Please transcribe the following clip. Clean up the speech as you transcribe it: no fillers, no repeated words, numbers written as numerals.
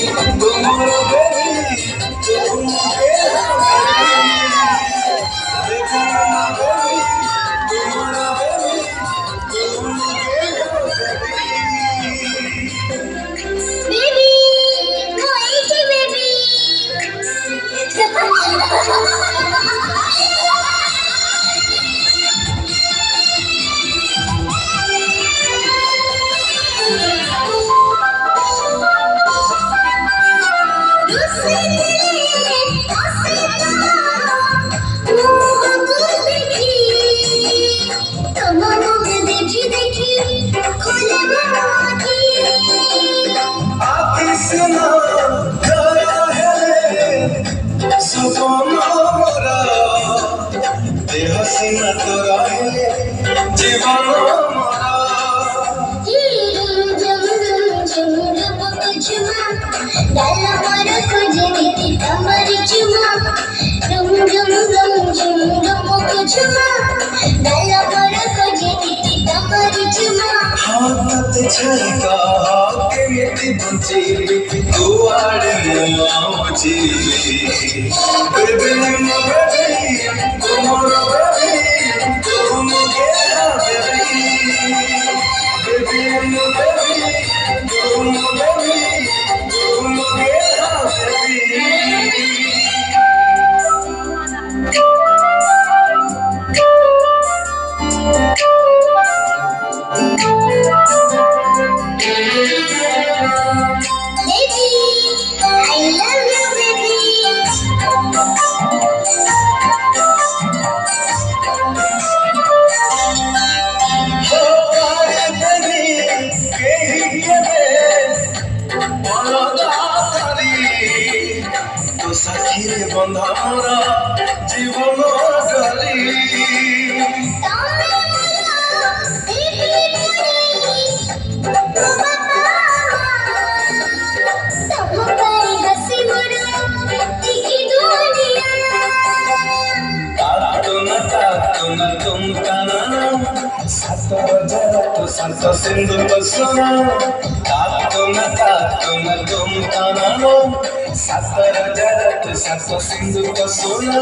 तुम्हारा बेबी तुम मेरा बेबी ना बेबी तुम्हारा बेबी तुम मेरा बेबी कोई थी बेबी सुना गया है सपना मोरा देह सीना तोरा है जीवन मोरा हाथ छलका के मिट्टी बंची दुआरे मुझे बेबी नो बेबी तुम्हारा बेबी तुम मेरा बेबी बेबी नो बेबी तुम बेबी तुम मेरा बेबी সাথীরে বন্ধা মোরা জীবন গলি तुम काना सात बजर तो संत सिंधु को सुना तुम काना सात बजर तो संत सिंधु को सुना